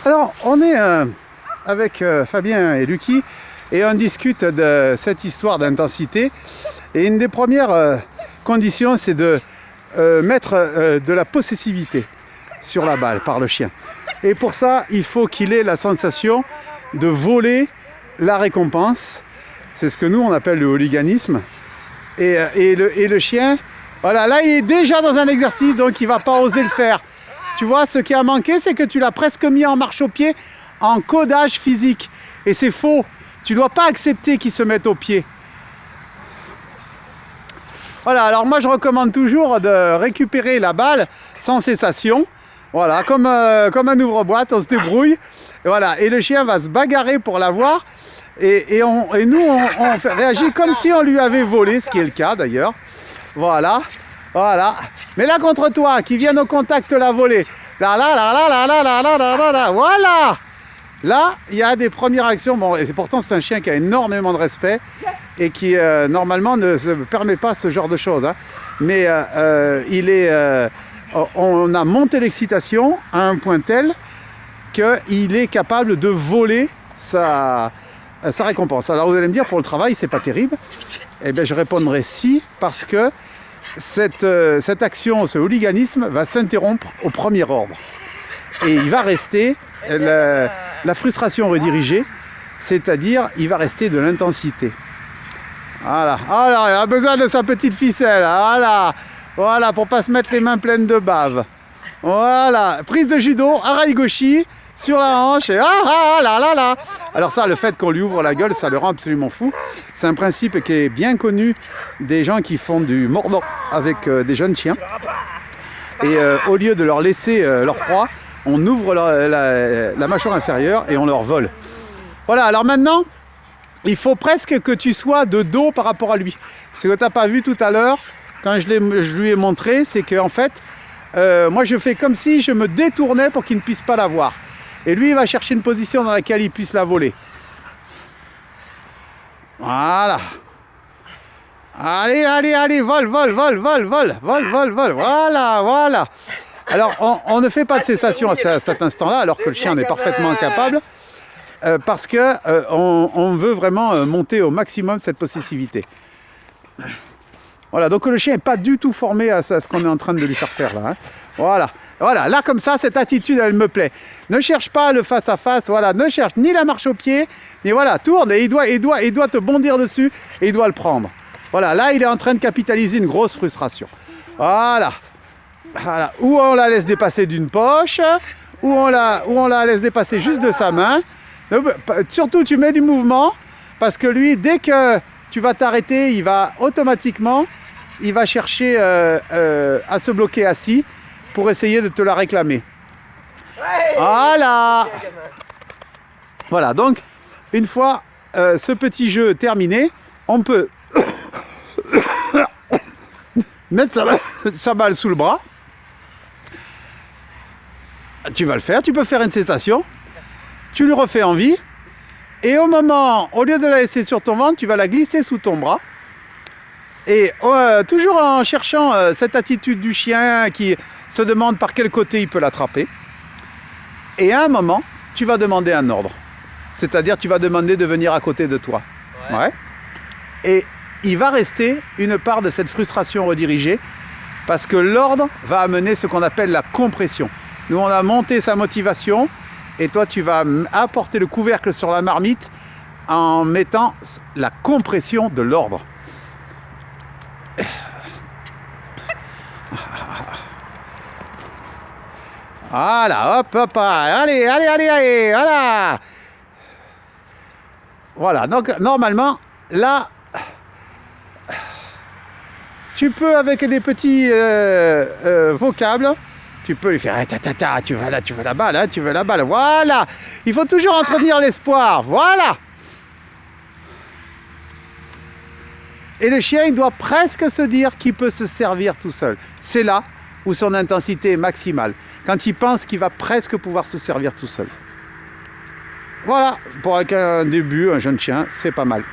Alors, on est avec Fabien et Lucky et on discute de cette histoire d'intensité. Et une des premières conditions, c'est de mettre de la possessivité sur la balle par le chien. Et pour ça, il faut qu'il ait la sensation de voler la récompense. C'est ce que nous, on appelle le hooliganisme. Et le chien, voilà, là, il est déjà dans un exercice, donc il ne va pas oser le faire. Tu vois, ce qui a manqué, c'est que tu l'as presque mis en marche au pied, en codage physique. Et c'est faux. Tu ne dois pas accepter qu'il se mette au pied. Voilà, alors moi, je recommande toujours de récupérer la balle sans cessation. Voilà, comme un ouvre-boîte, on se débrouille. Et voilà, et le chien va se bagarrer pour l'avoir. Et nous, on réagit comme si on lui avait volé, ce qui est le cas d'ailleurs. Voilà, voilà. Mais là, contre toi, qui vienne au contact la voler. Là, voilà. Là, il y a des premières actions. Bon, et pourtant, c'est un chien qui a énormément de respect et qui, normalement, ne se permet pas ce genre de choses. Hein. Mais on a monté l'excitation à un point tel qu'il est capable de voler sa récompense. Alors, vous allez me dire, pour le travail, c'est pas terrible. Eh bien, je répondrai si, parce que cette action, ce hooliganisme, va s'interrompre au premier ordre. Et il va rester la frustration redirigée, c'est-à-dire il va rester de l'intensité. Voilà. Alors, il a besoin de sa petite ficelle. Voilà. Voilà, pour pas se mettre les mains pleines de bave. Voilà. Prise de judo, Araigoshi, sur la hanche, et là. Alors ça, le fait qu'on lui ouvre la gueule, ça le rend absolument fou. C'est un principe qui est bien connu des gens qui font du mordant avec des jeunes chiens. Et au lieu de leur laisser leur proie, on ouvre la mâchoire inférieure et on leur vole. Voilà, alors maintenant, il faut presque que tu sois de dos par rapport à lui. Ce que tu n'as pas vu tout à l'heure, quand je lui ai montré, c'est qu'en fait, moi je fais comme si je me détournais pour qu'il ne puisse pas la voir. Et lui, il va chercher une position dans laquelle il puisse la voler. Voilà. Allez, vole. Voilà. Alors, on ne fait pas de cessation à cet instant-là, alors que le chien en est parfaitement incapable, parce qu'on veut vraiment monter au maximum cette possessivité. Voilà, donc le chien n'est pas du tout formé à ce qu'on est en train de lui faire faire là. Hein. Voilà, là comme ça, cette attitude, elle me plaît. Ne cherche pas le face-à-face, voilà, ne cherche ni la marche au pied, mais voilà, tourne et il doit te bondir dessus et il doit le prendre. Voilà, là, il est en train de capitaliser une grosse frustration. Voilà. Ou on la laisse dépasser d'une poche, ou on la laisse dépasser juste de sa main. Surtout, tu mets du mouvement, parce que lui, dès que tu vas t'arrêter, il va automatiquement, il va chercher à se bloquer assis pour essayer de te la réclamer. Voilà, donc, une fois ce petit jeu terminé, on peut mettre sa balle sous le bras. Tu vas le faire, tu peux faire une cessation, tu lui refais envie, et au lieu de la laisser sur ton ventre, tu vas la glisser sous ton bras. Et toujours en cherchant cette attitude du chien qui se demande par quel côté il peut l'attraper. Et à un moment, tu vas demander un ordre. C'est-à-dire, tu vas demander de venir à côté de toi. Ouais. Et il va rester une part de cette frustration redirigée parce que l'ordre va amener ce qu'on appelle la compression. Nous, on a monté sa motivation et toi, tu vas apporter le couvercle sur la marmite en mettant la compression de l'ordre. Voilà, hop, allez, voilà. Voilà, donc normalement, là, tu peux avec des petits vocables, tu peux lui faire tu veux la balle, voilà. Il faut toujours entretenir l'espoir, voilà. Et le chien, il doit presque se dire qu'il peut se servir tout seul. C'est là où son intensité est maximale, quand il pense qu'il va presque pouvoir se servir tout seul. Voilà, pour un début, un jeune chien, c'est pas mal.